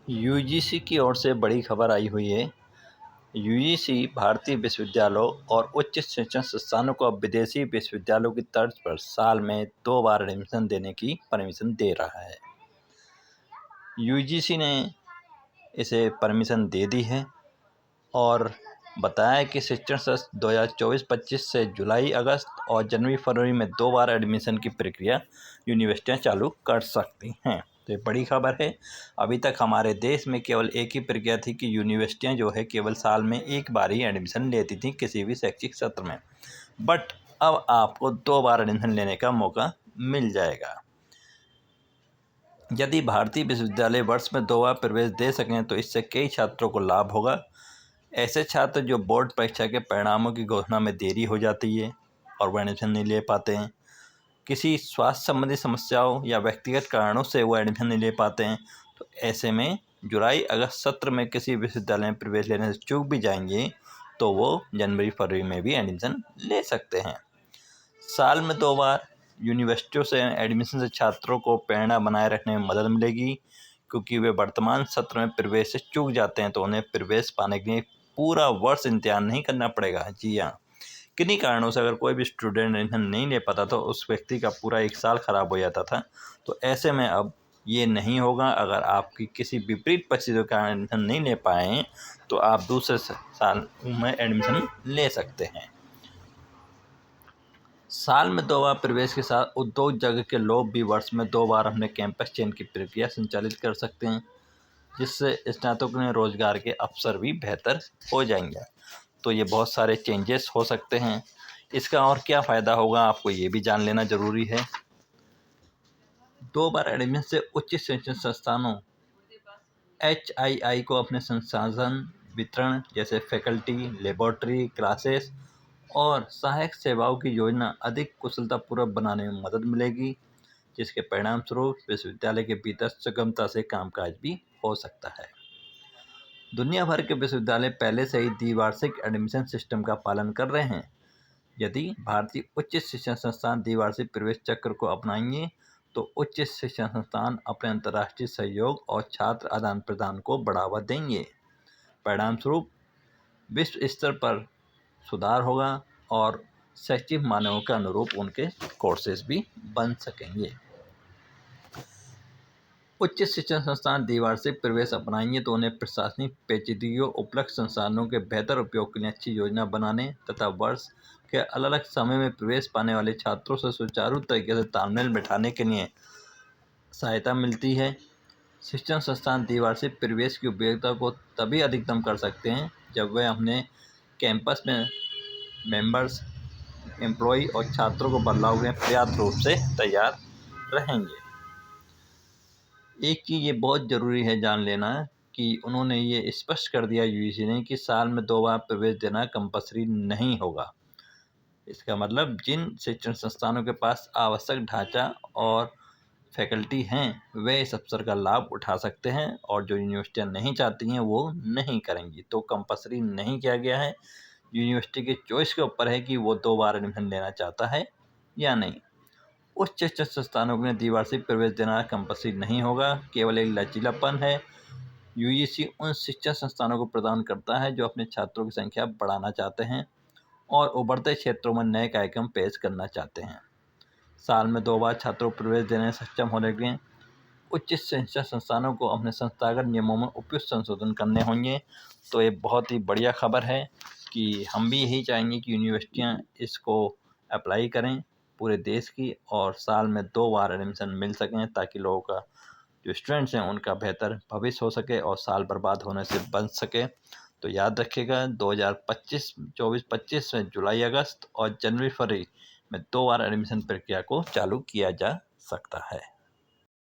UGC की ओर से बड़ी खबर आई हुई है। यूजीसी भारतीय विश्वविद्यालयों और उच्च शिक्षण संस्थानों को अब विदेशी विश्वविद्यालयों की तर्ज पर साल में 2 बार एडमिशन देने की परमिशन दे रहा है। यूजीसी ने इसे परमिशन दे दी है और बताया कि शिक्षण सत्र 2024-25 से जुलाई अगस्त और जनवरी फरवरी में 2 बार एडमिशन की प्रक्रिया यूनिवर्सिटियां चालू कर सकती हैं। तो ये बड़ी खबर है। अभी तक हमारे देश में केवल एक ही प्रक्रिया थी कि यूनिवर्सिटियां जो है केवल साल में एक बार ही एडमिशन लेती थी किसी भी शैक्षिक सत्र में, बट अब आपको 2 बार एडमिशन लेने का मौका मिल जाएगा। यदि भारतीय विश्वविद्यालय वर्ष में 2 बार प्रवेश दे सकें तो इससे कई छात्रों को लाभ होगा। ऐसे छात्र जो बोर्ड परीक्षा के परिणामों की घोषणा में देरी हो जाती है और वो एडमिशन नहीं ले पाते हैं, किसी स्वास्थ्य संबंधी समस्याओं या व्यक्तिगत कारणों से वो एडमिशन नहीं ले पाते हैं, तो ऐसे में जुलाई अगस्त सत्र में किसी विश्वविद्यालय में प्रवेश लेने से चूक भी जाएंगे तो वो जनवरी फरवरी में भी एडमिशन ले सकते हैं। साल में 2 बार यूनिवर्सिटियों से एडमिशन से छात्रों को प्रेरणा बनाए रखने में मदद मिलेगी, क्योंकि वे वर्तमान सत्र में प्रवेश से चूक जाते हैं तो उन्हें प्रवेश पाने के लिए पूरा वर्ष इंतजार नहीं करना पड़ेगा। जी हाँ, किन्हीं कारणों से अगर कोई भी स्टूडेंट एडमिशन नहीं ले पाता तो उस व्यक्ति का पूरा एक साल खराब हो जाता था। तो ऐसे में अब ये नहीं होगा। अगर आपकी किसी विपरीत परिस्थितियों के कारण एडमिशन नहीं ले पाए तो आप दूसरे साल में एडमिशन ले सकते हैं। साल में 2 बार प्रवेश के साथ उद्योग जगत के लोग भी वर्ष में 2 बार अपने कैंपस चयन की प्रक्रिया संचालित कर सकते हैं, जिससे स्नातकों में रोजगार के अवसर भी बेहतर हो जाएंगे। तो ये बहुत सारे चेंजेस हो सकते हैं। इसका और क्या फ़ायदा होगा आपको ये भी जान लेना ज़रूरी है। 2 बार एडमिशन से उच्च शिक्षण संस्थानों HII को अपने संसाधन वितरण जैसे फैकल्टी, लेबोरेटरी, क्लासेस और सहायक सेवाओं की योजना अधिक कुशलतापूर्वक बनाने में मदद मिलेगी, जिसके परिणाम स्वरूप विश्वविद्यालय के भीतर सुगमता से कामकाज भी हो सकता है। दुनिया भर के विश्वविद्यालय पहले से ही द्विवार्षिक एडमिशन सिस्टम का पालन कर रहे हैं। यदि भारतीय उच्च शिक्षण संस्थान द्विवार्षिक प्रवेश चक्र को अपनाएंगे तो उच्च शिक्षण संस्थान अपने अंतर्राष्ट्रीय सहयोग और छात्र आदान प्रदान को बढ़ावा देंगे। परिणाम स्वरूप विश्व स्तर पर सुधार होगा और शैक्षिक मानकों के अनुरूप उनके कोर्सेज भी बन सकेंगे। उच्च शिक्षण संस्थान द्विवार्षिक प्रवेश अपनाएंगे तो उन्हें प्रशासनिक पेचीदगियों, उपलब्ध संसाधनों के बेहतर उपयोग के लिए अच्छी योजना बनाने तथा वर्ष के अलग अलग समय में प्रवेश पाने वाले छात्रों से सुचारू तरीके से तालमेल बिठाने के लिए सहायता मिलती है। शिक्षण संस्थान द्विवार्षिक प्रवेश की उपयोगिता को तभी अधिकतम कर सकते हैं जब वे अपने कैंपस में मेंबर्स, एम्प्लॉय और छात्रों को बदलाव में पर्याप्त रूप से तैयार रहेंगे। एक चीज़ ये बहुत ज़रूरी है जान लेना कि उन्होंने ये स्पष्ट कर दिया यूजीसी ने कि साल में 2 बार प्रवेश देना कंपल्सरी नहीं होगा। इसका मतलब जिन शिक्षण संस्थानों के पास आवश्यक ढांचा और फैकल्टी हैं वे इस अवसर का लाभ उठा सकते हैं, और जो यूनिवर्सिटियां नहीं चाहती हैं वो नहीं करेंगी। तो कंपल्सरी नहीं किया गया है, यूनिवर्सिटी के चॉइस के ऊपर है कि वो 2 बार एडमिशन लेना चाहता है या नहीं। उच्च शिक्षण संस्थानों में द्विवार्षिक प्रवेश देना कंपल्सरी नहीं होगा, केवल एक लचीलापन है। यूजीसी उन शिक्षण संस्थानों को प्रदान करता है जो अपने छात्रों की संख्या बढ़ाना चाहते हैं और उभरते क्षेत्रों में नए कार्यक्रम पेश करना चाहते हैं। साल में 2 बार छात्रों को प्रवेश देने में सक्षम होने के लिए उच्च शिक्षा संस्थानों को अपने संस्थागत नियमों में उपयुक्त संशोधन करने होंगे। तो ये बहुत ही बढ़िया खबर है कि हम भी यही चाहेंगे कि यूनिवर्सिटियाँ इसको अप्लाई करें पूरे देश की, और साल में 2 बार एडमिशन मिल सकें ताकि लोगों का जो स्टूडेंट्स हैं उनका बेहतर भविष्य हो सके और साल बर्बाद होने से बच सके। तो याद रखिएगा 2024-25 में जुलाई अगस्त और जनवरी फरवरी में 2 बार एडमिशन प्रक्रिया को चालू किया जा सकता है।